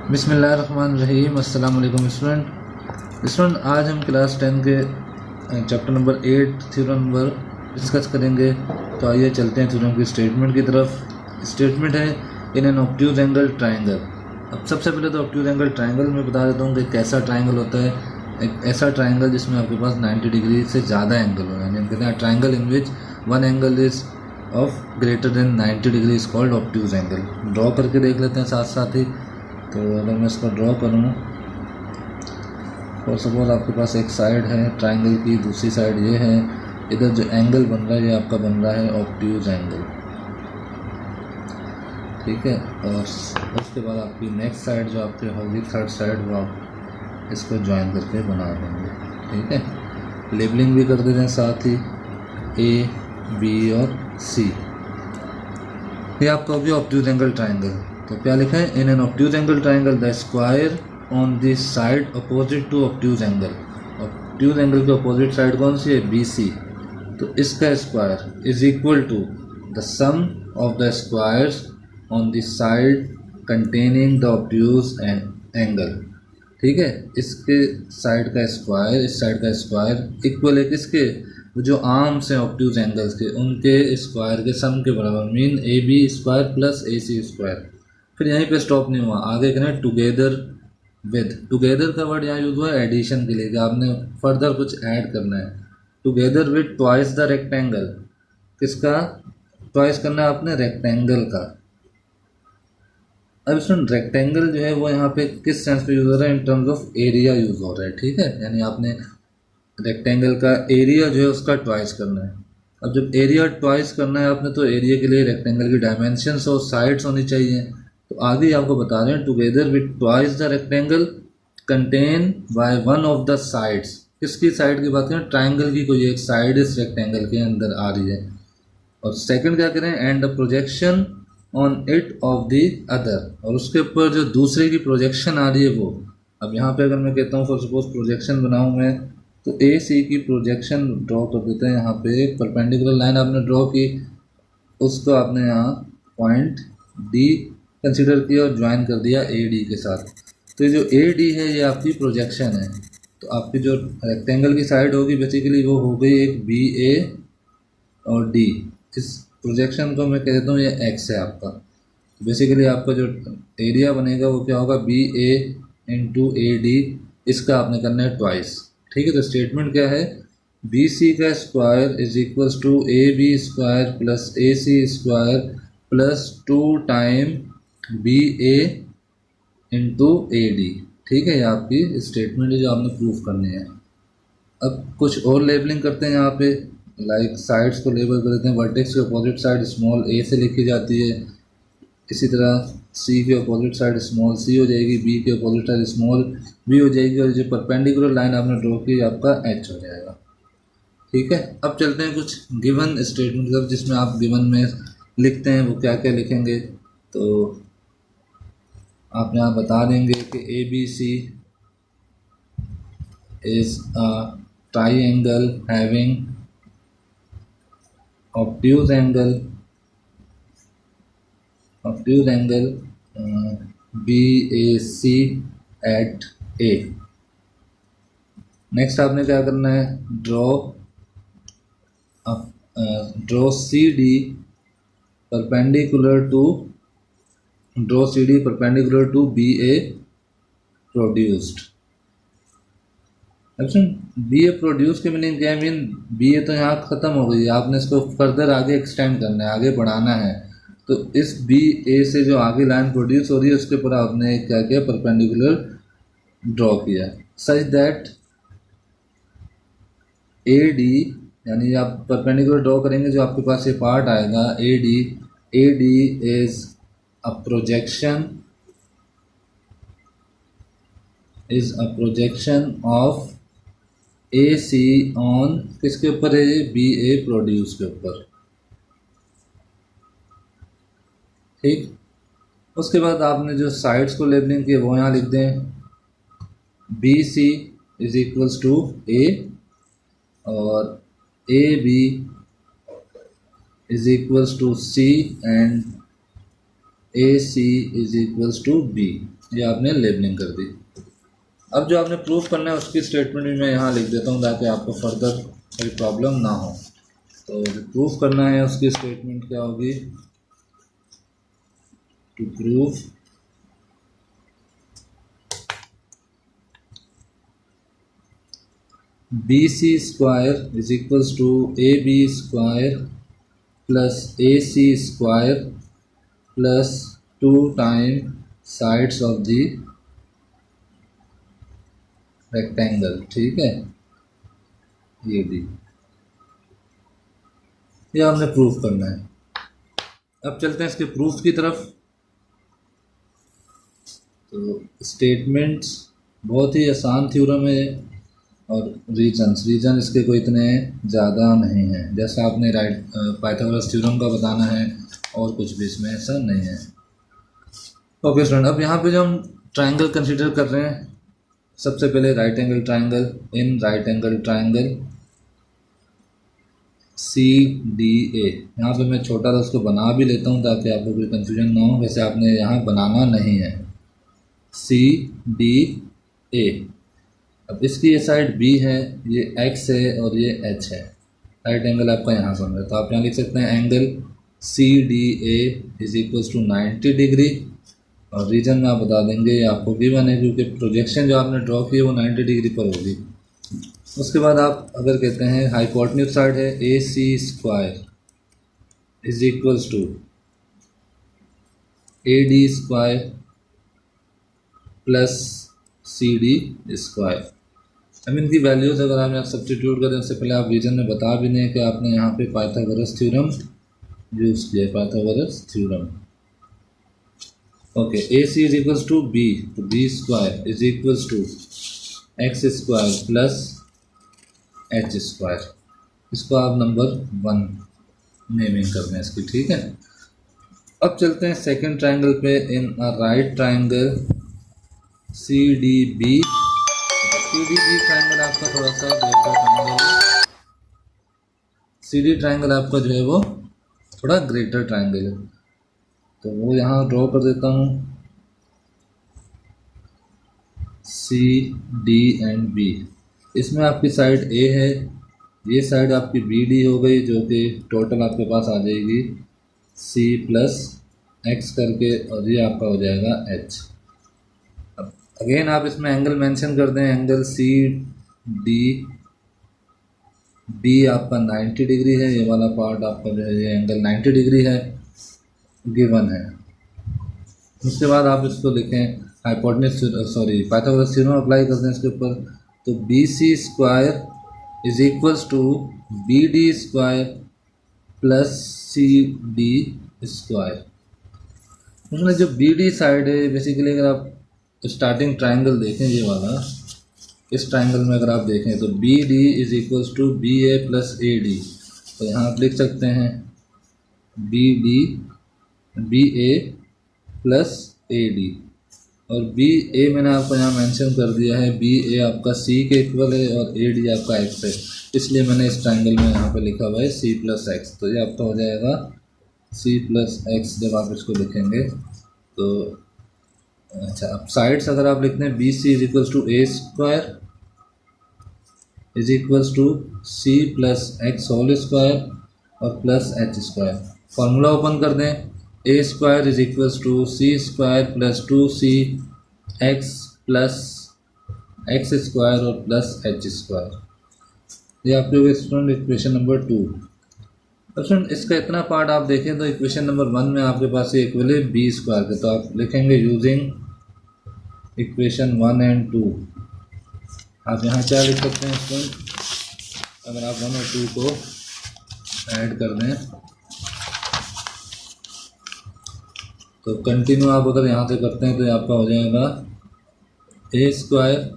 बिस्मिल्लाहिर्रहमानिर्रहीम। अस्सलाम वालेकुम स्टूडेंट। आज हम क्लास 10 के chapter number 8 theorem number discuss करेंगे। तो आइए चलते हैं थ्योरम की स्टेटमेंट की तरफ। स्टेटमेंट है in an obtuse angle triangle. अब सबसे पहले तो ऑब्ट्यूज एंगल ट्राइंगल में बता देता हूँ कि कैसा ट्राइंगल होता है। एक ऐसा ट्राइंगल जिसमें आपके पास 90 डिग्री से ज़्यादा एंगल हो, यानी हम कहते हैं triangle in which one angle is of greater than 90 degree is called obtuse angle. Draw करके देख लेते हैं साथ साथ ही। तो अगर मैं इसको ड्रॉ करूँ, और सपोज आपके पास एक साइड है ट्राइंगल की, दूसरी साइड ये है, इधर जो एंगल बन रहा है ये आपका बन रहा है ऑब्ट्यूज एंगल, ठीक है। और उसके बाद आपकी नेक्स्ट साइड जो आपकी होगी थर्ड साइड, वो आप इसको ज्वाइन करके बना देंगे, ठीक है। लेबलिंग भी कर देते हैं साथ ही, ए बी और सी। ये आपका होगी ऑब्ट्यूज एंगल ट्राइंगल। तो क्या लिखा है, in an obtuse angle triangle the square on this side opposite to obtuse angle. Obtuse angle की अपोजिट साइड कौन सी है, बी सी। तो इसका square is equal to the sum of the squares on this side containing the obtuse angle, ठीक है। इसके side का स्क्वायर, इस साइड का स्क्वायर इक्वल है किसके, जो आर्म्स हैं ऑब्ट्यूज एंगल्स के, उनके स्क्वायर के सम के बराबर। Mean A B square plus A C square. फिर यहीं पे स्टॉप नहीं हुआ, आगे कहना है टुगेदर विद। टुगेदर का वर्ड यहाँ यूज हुआ है एडिशन के लिए, कि आपने फर्दर कुछ ऐड करना है। Together with twice the rectangle. किसका ट्वाइस करना है आपने, रेक्टेंगल का। अब इसमें रेक्टेंगल जो है वो यहाँ पे किस सेंस पे यूज हो रहा है, in terms of area use हो रहा है, ठीक है। यानी आपने रेक्टेंगल का एरिया जो है उसका ट्वाइस करना है। अब जब एरिया ट्वाइस करना है आपने, तो एरिया के लिए रेक्टेंगल की डायमेंशंस और साइड्स होनी चाहिए। तो आगे आपको बता रहे हैं together with twice the rectangle contain by one of the sides. किसकी साइड की बात करें, ट्राइंगल की कोई एक साइड इस रेक्टेंगल के अंदर आ रही है। और सेकंड क्या करें, and the projection on it of the other, और उसके ऊपर जो दूसरे की प्रोजेक्शन आ रही है वो। अब यहाँ पे अगर मैं कहता हूँ फॉर सपोज प्रोजेक्शन बनाऊँ मैं, तो ए सी की प्रोजेक्शन ड्रॉ कर देते हैं। यहाँ पे एक परपेंडिकुलर लाइन आपने ड्रॉ की, उसको आपने यहाँ पॉइंट डी कंसीडर किया और ज्वाइन कर दिया ए डी के साथ। तो ये जो ए डी है ये आपकी प्रोजेक्शन है। तो आपकी जो रेक्टेंगल की साइड होगी बेसिकली वो हो गई एक बी ए और डी। इस प्रोजेक्शन को मैं कह देता हूँ ये एक्स है आपका। बेसिकली आपका जो एरिया बनेगा वो क्या होगा, B A into A D. इसका आपने करना है ट्वाइस, ठीक है। तो स्टेटमेंट क्या है, बी सी का square is equals to A B square plus A C square plus 2 time B A into A D, ठीक है। ये आपकी स्टेटमेंट है जो आपने प्रूफ करनी है। अब कुछ और लेबलिंग करते हैं यहाँ पे, लाइक साइड्स को लेबल कर देते हैं। वर्टेक्स की अपोजिट साइड स्मॉल ए से लिखी जाती है। इसी तरह सी की अपोजिट साइड स्मॉल सी हो जाएगी, बी की अपोजिट साइड स्मॉल बी हो जाएगी, और जो परपेंडिकुलर लाइन आपने ड्रॉ की आपका एच हो जाएगा, ठीक है। अब चलते हैं कुछ गिवन स्टेटमेंट की तरफ, जिसमें आप गिवन में लिखते हैं वो क्या क्या लिखेंगे। तो आप यहाँ बता देंगे कि A B C is a triangle having obtuse angle BAC at A। Next आपने क्या करना है, draw C D perpendicular to B A produced. B A produce के मीनिंग क्या है, मीन बी ए तो यहाँ ख़त्म हो गई, आपने इसको फर्दर आगे एक्सटेंड करना है, आगे बढ़ाना है। तो इस बी ए से जो आगे लाइन प्रोड्यूस हो रही है उसके ऊपर आपने क्या किया, परपेंडिकुलर ड्रॉ किया, सच दैट ए डी, यानी आप परपेंडिकुलर ड्रॉ करेंगे जो आपके पास ये पार्ट आएगा A D is a projection of A C on किसके ऊपर है, बी ए प्रोड्यूस के ऊपर, ठीक। उसके बाद आपने जो साइड्स को लेबलिंग की वो यहाँ लिख दें, B C is equals to A और A B is equals to C and A C is equals to B, ये आपने लेबलिंग कर दी। अब जो आपने प्रूफ करना है उसकी स्टेटमेंट भी मैं यहाँ लिख देता हूँ ताकि आपको फर्दर कोई प्रॉब्लम ना हो। तो जो प्रूफ करना है उसकी स्टेटमेंट क्या होगी, to prove B C square is equals to A B square plus A C square plus 2 time sides of the rectangle, ठीक है, ये भी ये हमने प्रूफ करना है। अब चलते हैं इसके प्रूफ की तरफ। तो स्टेटमेंट्स बहुत ही आसान थ्योरम है और रीजन इसके कोई इतने ज़्यादा नहीं हैं, जैसा आपने पाइथागोरस थ्योरम का बताना है और कुछ भी इसमें ऐसा नहीं है। ओके स्टूडेंट, अब यहाँ पे जो हम ट्राइंगल कंसीडर कर रहे हैं, सबसे पहले right angle triangle, in right angle triangle C D A, यहाँ पे मैं छोटा सा उसको बना भी लेता हूँ ताकि आपको कोई कंफ्यूजन ना हो, वैसे आपने यहाँ बनाना नहीं है। सी डी ए, अब इसकी ये साइड बी है, ये एक्स है और ये एच है, राइट एंगल आपका यहाँ बन रहा है। तो आप यहाँ लिख सकते हैं angle C D A is equals to 90 degree, और रीजन में आप बता देंगे ये आपको गिवन है क्योंकि प्रोजेक्शन जो आपने ड्रॉ की है वो 90 डिग्री पर होगी। उसके बाद आप अगर कहते हैं हाइपोटेन्यूज साइड है A C square is equals to A D square plus C D square. अब इनकी वैल्यूज अगर आप यहाँ सब्स्टिट्यूट करें उससे पहले आप रीजन में बता भी दें कि आपने यहाँ पे पाइथागोरस थ्योरम यूज़ किया, Pythagoras theorem. Okay, A C is equals to B, तो B square is equals to X square plus H square, इसको आप नंबर 1 नेमिंग कर दें इसकी, ठीक है। अब चलते हैं सेकंड ट्राइंगल पे, in a right triangle C D B, C D B triangle आपका थोड़ा सा ग्रेटर ट्राइंगल है, सी डी ट्राइंगल आपका जो है वो थोड़ा ग्रेटर ट्राइंगल है, तो वो यहाँ ड्रॉ कर देता हूँ सी डी एंड बी। इसमें आपकी साइड ए है, ये साइड आपकी बी डी हो गई, जो कि टोटल आपके पास आ जाएगी सी प्लस एक्स करके, और ये आपका हो जाएगा एच। अब अगेन आप इसमें एंगल मेंशन कर दें, एंगल सी डी बी आपका 90 डिग्री है, ये वाला पार्ट आपका जो है ये एंगल 90 डिग्री है, गिवन है। उसके बाद आप इसको लिखें पाइथागोरस थ्योरम अप्लाई कर दें इसके ऊपर, तो B C square is equals to B D square plus C D square. उसमें जो बी डी साइड है बेसिकली अगर आप स्टार्टिंग ट्राइंगल देखें ये वाला, इस ट्राइंगल में अगर आप देखें तो B D is equals to B A plus A D, तो यहाँ आप लिख सकते हैं B D B A plus A D, और बी ए मैंने आपको यहाँ मेंशन कर दिया है, बी ए आपका सी के इक्वल है और ए डी आपका एक्स है, इसलिए मैंने इस ट्राइंगल में यहाँ पे लिखा हुआ है सी प्लस एक्स, तो ये आपका हो जाएगा सी प्लस एक्स। जब आप इसको लिखेंगे तो अच्छा, अब साइड्स अगर आप लिखते हैं B C is equals to A square is equals to C plus X whole square और plus H square. Formula open कर दें, A square is equals to C square plus 2c X plus X square और plus H square, ये आपके हुए student equation number 2। अब student इसका इतना पार्ट आप देखें तो इक्वेशन नंबर 1 में आपके पास ये इक्वल है बी स्क्वायर का, तो आप लिखेंगे यूजिंग इक्वेशन 1 एंड 2। आप यहाँ क्या लिख सकते हैं स्टूडेंट, अगर आप 1 और 2 को ऐड कर दें तो कंटिन्यू आप अगर यहाँ से करते हैं तो आपका हो जाएगा A square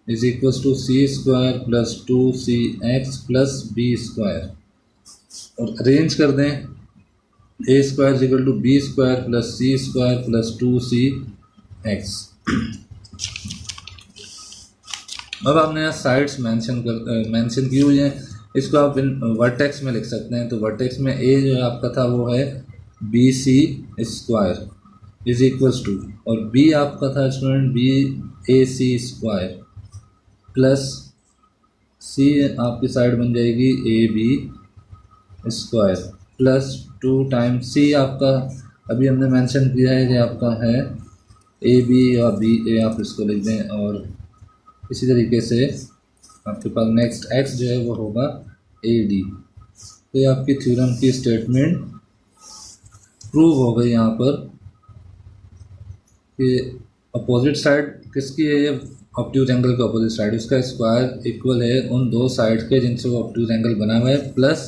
is equals to C square plus 2c X plus B square, और अरेंज कर दें A square is equal to B square plus C square plus 2c X. अब आपने यहाँ साइड्स मेंशन की हुई हैं, इसको आप वर्टेक्स में लिख सकते हैं, तो वर्टेक्स में ए जो आपका था वो है B C square, is equals to, और बी आपका था student B A C square plus C आपकी साइड बन जाएगी A B square plus 2 times C आपका अभी हमने मेंशन किया है कि आपका है ए बी या बी ए, आप इसको लिख दें। और इसी तरीके से आपके पास नेक्स्ट एक्स जो है वो होगा ए डी। तो ये आपकी थ्योरम की स्टेटमेंट प्रूव हो गई यहाँ पर कि अपोजिट साइड किसकी है, ये ऑब्ट्यूज एंगल के अपोजिट साइड, उसका स्क्वायर इक्वल है उन दो साइड के जिनसे वो ऑब्ट्यूज एंगल बना हुआ है प्लस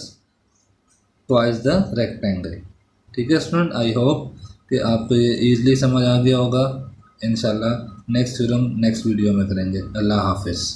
ट्वाइस द रेक्टेंगल। ठीक है स्टूडेंट, आई होप कि आपको ये ईजिली समझ आ गया होगा। इंशाल्लाह नेक्स्ट थ्योरम नेक्स्ट वीडियो में करेंगे। अल्लाह हाफिज़।